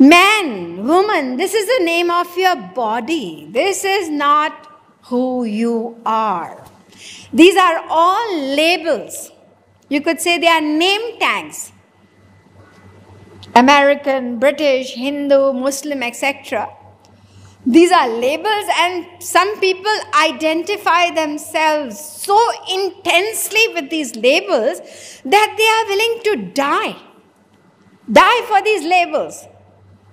Man, woman, this is the name of your body. This is not who you are. These are all labels. You could say they are name tags. American, British, Hindu, Muslim, etc. These are labels, and some people identify themselves so intensely with these labels that they are willing to die. Die for these labels.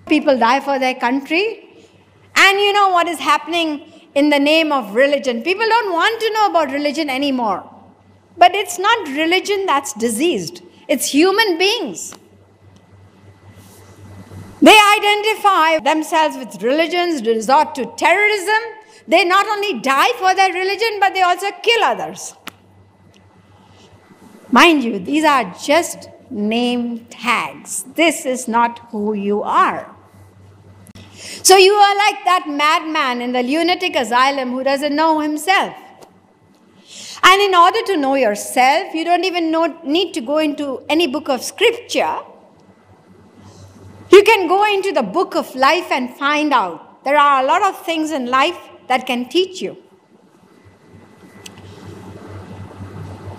People die for their country. And you know what is happening in the name of religion. People don't want to know about religion anymore. But it's not religion that's diseased. It's human beings. They identify themselves with religions, resort to terrorism. They not only die for their religion, but they also kill others. Mind you, these are just name tags. This is not who you are. So you are like that madman in the lunatic asylum who doesn't know himself. And in order to know yourself, you don't even need to go into any book of scripture. You can go into the book of life and find out. There are a lot of things in life that can teach you.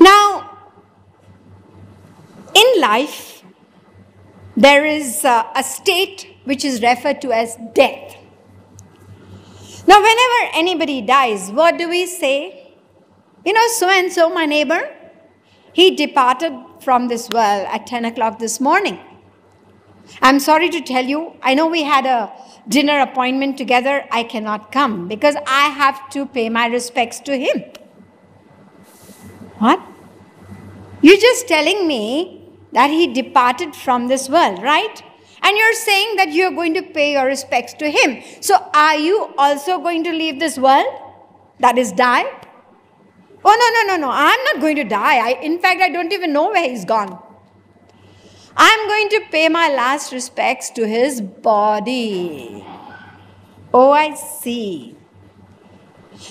Now, in life, there is a state which is referred to as death. Now, whenever anybody dies, what do we say? You know, so-and-so, my neighbor, he departed from this world at 10 o'clock this morning. I'm sorry to tell you, I know we had a dinner appointment together. I cannot come because I have to pay my respects to him. What? You're just telling me that he departed from this world, right? And you're saying that you're going to pay your respects to him. So are you also going to leave this world? That is, die? Oh, no. I'm not going to die. In fact, I don't even know where he's gone. I'm going to pay my last respects to his body. Oh, I see.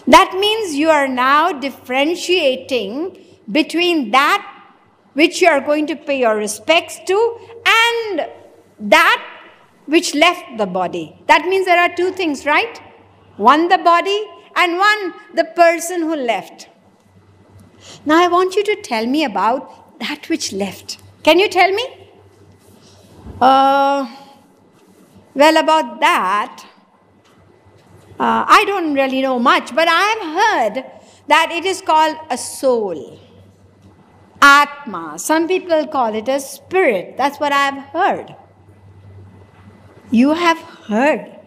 That means you are now differentiating between that which you are going to pay your respects to and that which left the body. That means there are two things, right? One, the body, and one, the person who left. Now, I want you to tell me about that which left. Can you tell me? Well, about that, I don't really know much, but I have heard that it is called a soul. Atma. Some people call it a spirit. That's what I have heard. You have heard.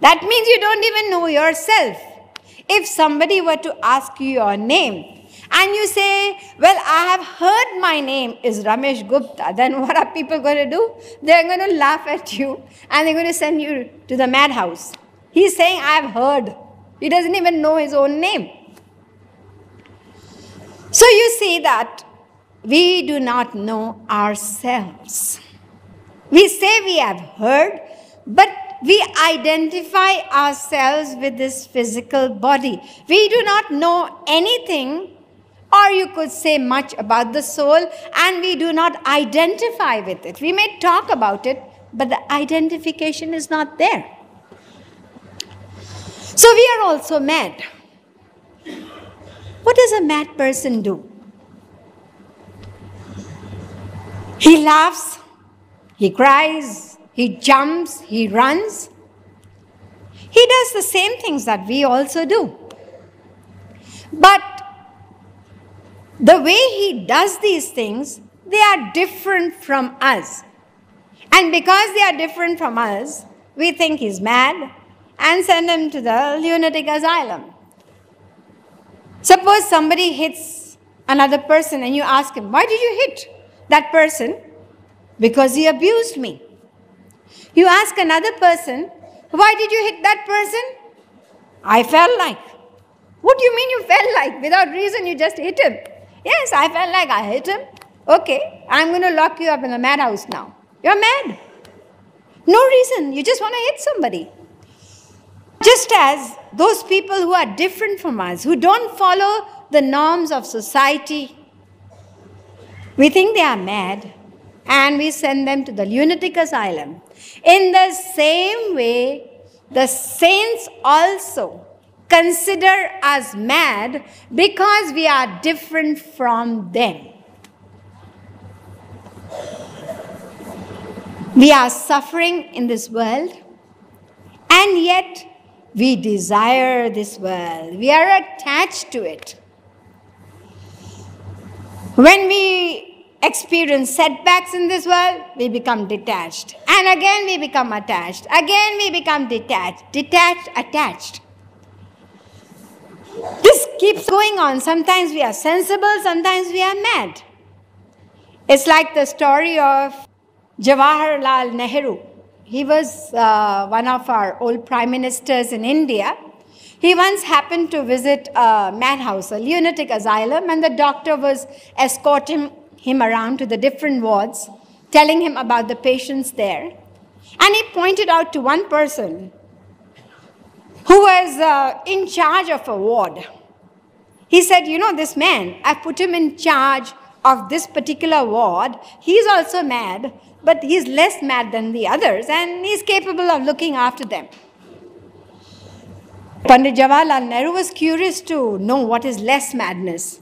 That means you don't even know yourself. If somebody were to ask you your name, and you say, well, I have heard my name is Ramesh Gupta, then what are people going to do? They're going to laugh at you and they're going to send you to the madhouse. He's saying, I have heard. He doesn't even know his own name. So you see that we do not know ourselves. We say we have heard, but we identify ourselves with this physical body. We do not know anything, or you could say much about the soul, and we do not identify with it. We may talk about it, but the identification is not there. So we are also mad. What does a mad person do? He laughs, he cries, he jumps, he runs. He does the same things that we also do. But the way he does these things, they are different from us. And because they are different from us, we think he's mad and send him to the lunatic asylum. Suppose somebody hits another person and you ask him, why did you hit that person? Because he abused me. You ask another person, why did you hit that person? I felt like. What do you mean you felt like? Without reason you just hit him. Yes, I felt like I hit him. Okay, I'm going to lock you up in a madhouse now. You're mad. No reason. You just want to hit somebody. Just as those people who are different from us, who don't follow the norms of society, we think they are mad. and we send them to the lunatic asylum. In the same way, the saints also consider us mad because we are different from them. We are suffering in this world, and yet we desire this world. We are attached to it. When we experience setbacks in this world, we become detached. And again we become attached. Again we become detached. Detached, attached. This keeps going on. Sometimes we are sensible, sometimes we are mad. It's like the story of Jawaharlal Nehru. He was one of our old prime ministers in India. He once happened to visit a madhouse, a lunatic asylum, and the doctor was escorting him around to the different wards, telling him about the patients there. And he pointed out to one person who was in charge of a ward. He said, you know, this man, I put him in charge of this particular ward. He's also mad, but he's less mad than the others, and he's capable of looking after them. Pandit Jawaharlal Nehru was curious to know what is less madness.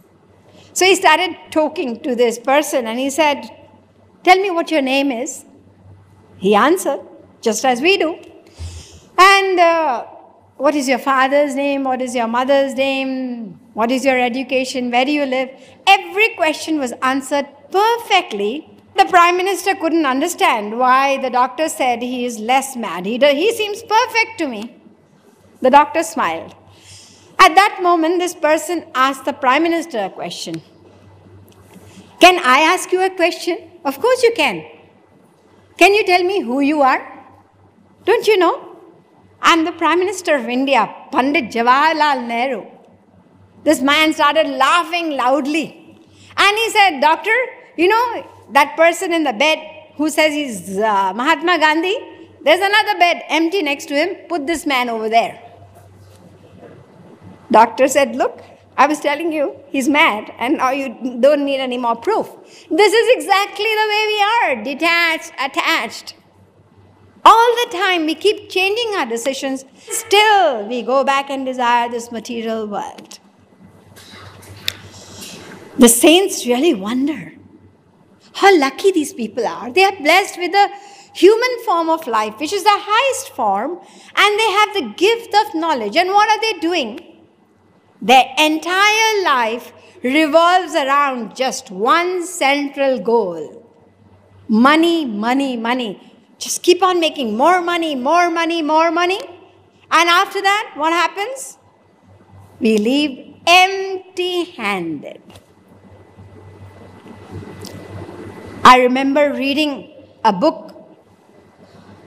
So he started talking to this person, and he said, tell me what your name is. He answered, just as we do. And what is your father's name? What is your mother's name? What is your education? Where do you live? Every question was answered perfectly. The Prime Minister couldn't understand why the doctor said he is less mad. He seems perfect to me. The doctor smiled. At that moment, this person asked the Prime Minister a question. Can I ask you a question? Of course you can. Can you tell me who you are? Don't you know? I'm the Prime Minister of India, Pandit Jawaharlal Nehru. This man started laughing loudly. And he said, doctor, you know, that person in the bed who says he's Mahatma Gandhi, there's another bed empty next to him. Put this man over there. Doctor said, look, I was telling you, he's mad, and now you don't need any more proof. This is exactly the way we are, detached, attached. All the time we keep changing our decisions, still we go back and desire this material world. The saints really wonder how lucky these people are. They are blessed with a human form of life, which is the highest form, and they have the gift of knowledge. And what are they doing? Their entire life revolves around just one central goal. Money, money, money. Just keep on making more money, more money, more money. And after that, what happens? We leave empty-handed. I remember reading a book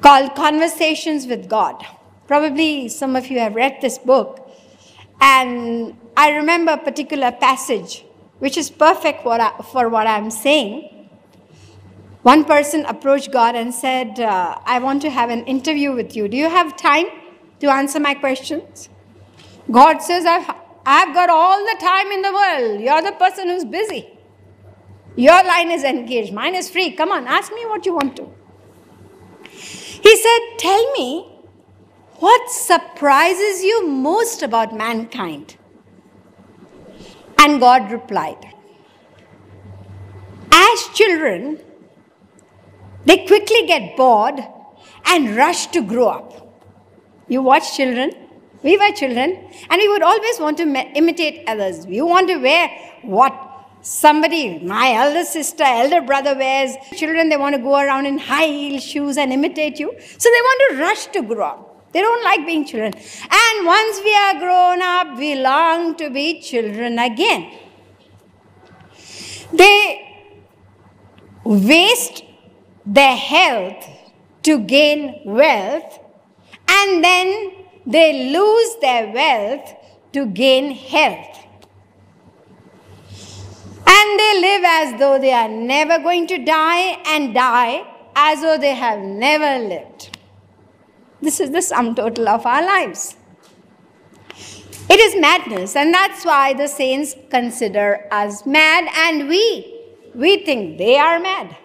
called Conversations with God. Probably some of you have read this book. And I remember a particular passage which is perfect for what I'm saying. One person approached God and said, I want to have an interview with you. Do you have time to answer my questions? God says, I've got all the time in the world. You're the person who's busy. Your line is engaged. Mine is free. Come on, ask me what you want to. He said, tell me, what surprises you most about mankind? And God replied, as children, they quickly get bored and rush to grow up. You watch children. We were children, and we would always want to imitate others. We want to wear what somebody, my elder sister, elder brother wears. Children, they want to go around in high heel shoes and imitate you. So they want to rush to grow up. They don't like being children. And once we are grown up, we long to be children again. They waste their health to gain wealth, and then they lose their wealth to gain health. And they live as though they are never going to die, and die as though they have never lived. This is the sum total of our lives. It is madness, and that's why the saints consider us mad, and we think they are mad.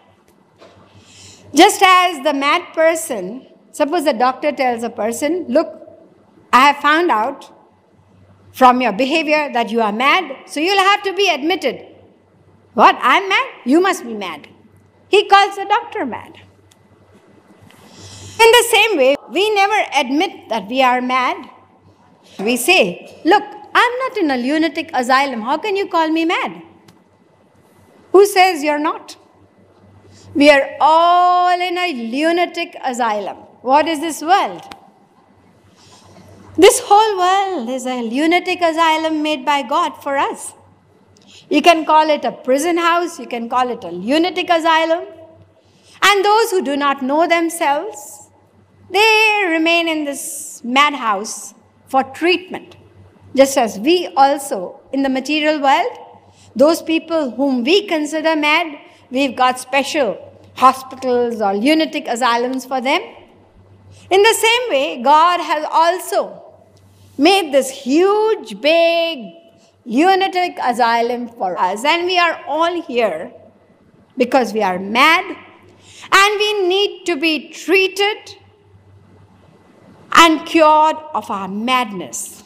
Just as the mad person, suppose the doctor tells a person, look, I have found out from your behavior that you are mad, so you'll have to be admitted. What? I'm mad? You must be mad. He calls the doctor mad. In the same way, we never admit that we are mad. We say, look, I'm not in a lunatic asylum. How can you call me mad? Who says you're not? We are all in a lunatic asylum. What is this world? This whole world is a lunatic asylum made by God for us. You can call it a prison house, you can call it a lunatic asylum. And those who do not know themselves, they remain in this madhouse for treatment. Just as we also, in the material world, those people whom we consider mad, we've got special hospitals or lunatic asylums for them. In the same way, God has also made this huge, big, lunatic asylum for us. And we are all here because we are mad and we need to be treated and cured of our madness.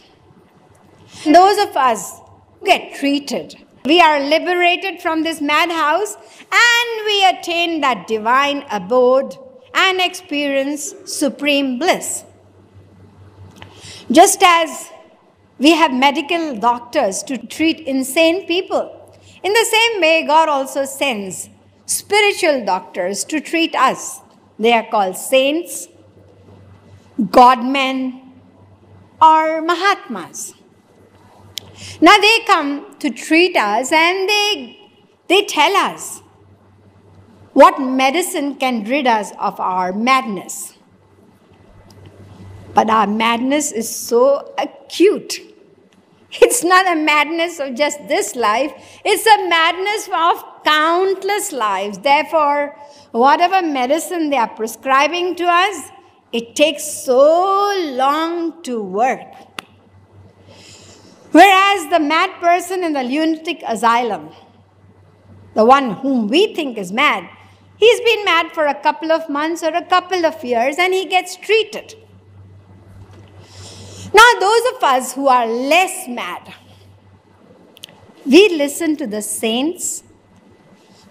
Those of us who get treated, we are liberated from this madhouse and we attain that divine abode and experience supreme bliss. Just as we have medical doctors to treat insane people, in the same way God also sends spiritual doctors to treat us. They are called saints, godmen, or Mahatmas. Now they come to treat us and they tell us what medicine can rid us of our madness. But our madness is so acute. It's not a madness of just this life. It's a madness of countless lives. Therefore, whatever medicine they are prescribing to us, it takes so long to work. Whereas the mad person in the lunatic asylum, the one whom we think is mad, he's been mad for a couple of months or a couple of years and he gets treated. Now, those of us who are less mad, we listen to the saints,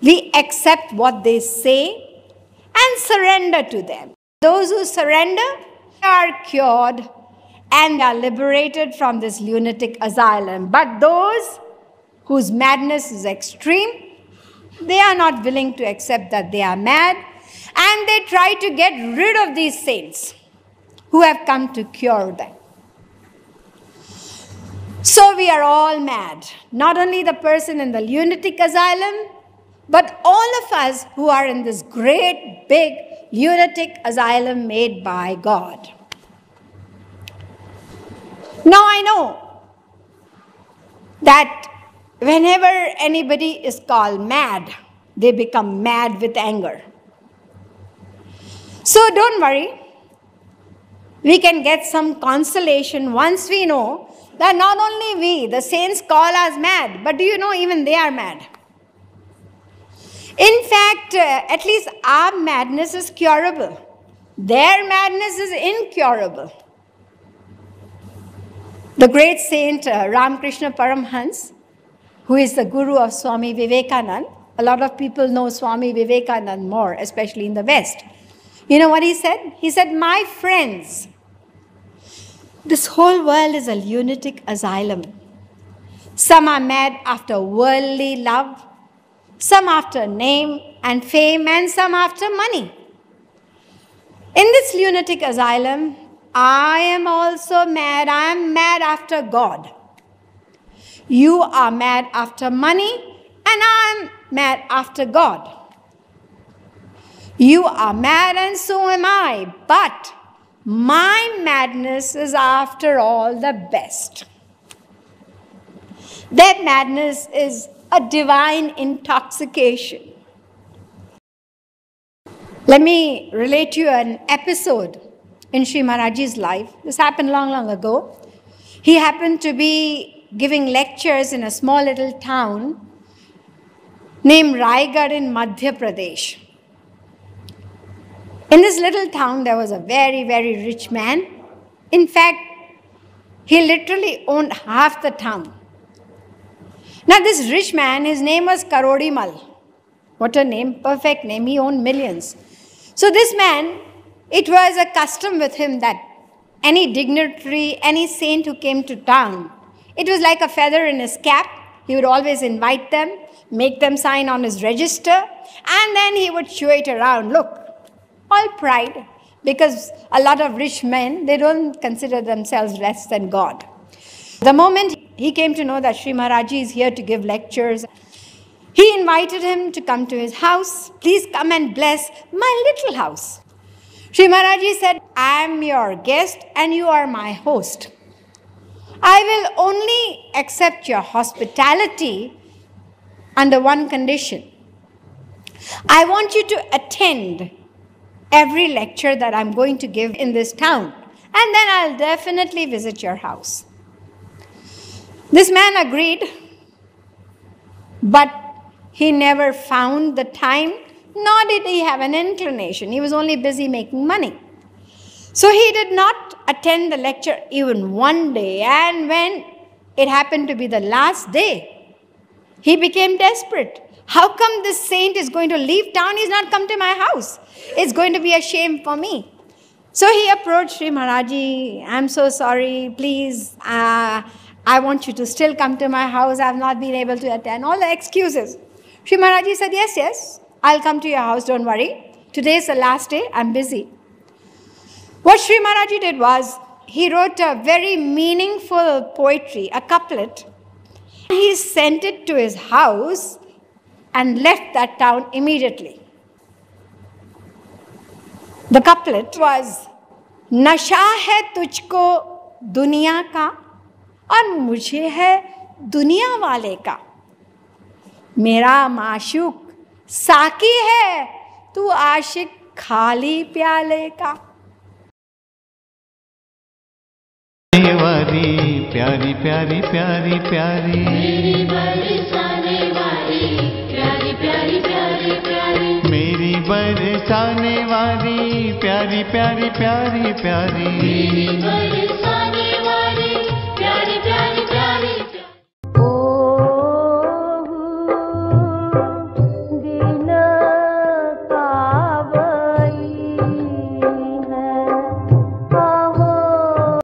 we accept what they say and surrender to them. Those who surrender are cured and are liberated from this lunatic asylum. But those whose madness is extreme, they are not willing to accept that they are mad and they try to get rid of these saints who have come to cure them. So we are all mad, not only the person in the lunatic asylum, but all of us who are in this great, big lunatic asylum made by God. Now I know that whenever anybody is called mad, they become mad with anger. So don't worry, we can get some consolation once we know that not only we, the saints, call us mad, but do you know even they are mad? In fact, at least our madness is curable. Their madness is incurable. The great saint Ramakrishna Paramhans, who is the guru of Swami Vivekananda, a lot of people know Swami Vivekananda more, especially in the West. You know what he said? He said, my friends, this whole world is a lunatic asylum. Some are mad after worldly love, some after name and fame, and some after money. In this lunatic asylum, I am also mad. I am mad after God. You are mad after money, and I am mad after God. You are mad, and so am I, but my madness is after all the best. Their madness is a divine intoxication. Let me relate to you an episode in Sri Maharajji's life. This happened long, long ago. He happened to be giving lectures in a small little town named Raigad in Madhya Pradesh. In this little town, there was a very, very rich man. In fact, he literally owned half the town. Now, this rich man, his name was Karodimal. What a name, perfect name. He owned millions. So this man, it was a custom with him that any dignitary, any saint who came to town, it was like a feather in his cap. He would always invite them, make them sign on his register, and then he would show it around. Look, all pride, because a lot of rich men, they don't consider themselves less than God. The moment he came to know that Sri Maharaji is here to give lectures, he invited him to come to his house. Please come and bless my little house. Sri Maharaji said, I am your guest and you are my host. I will only accept your hospitality under one condition. I want you to attend every lecture that I'm going to give in this town, and then I'll definitely visit your house. This man agreed, but he never found the time, nor did he have an inclination. He was only busy making money. So he did not attend the lecture even one day, and when it happened to be the last day, he became desperate. How come this saint is going to leave town? He's not come to my house. It's going to be a shame for me. So he approached Sri Maharaji. I'm so sorry, please, I want you to still come to my house. I've not been able to attend. All the excuses. Sri Maharaji said, yes, I'll come to your house, don't worry. Today is the last day, I'm busy. What Sri Maharaji did was, he wrote a very meaningful poetry, a couplet. He sent it to his house and left that town immediately. The couplet was, नशा है तुझको दुनिया का और मुझे है दुनिया वाले का. मेरा माशूक साकी है, तू आशिक खाली प्याले का. प्यारी प्यारी प्यारी प्यारी मेरी बरसाने वाली प्यारी प्यारी प्यारी प्यारी मेरी बरसाने वाली प्यारी प्यारी प्यारी प्यारी मेरी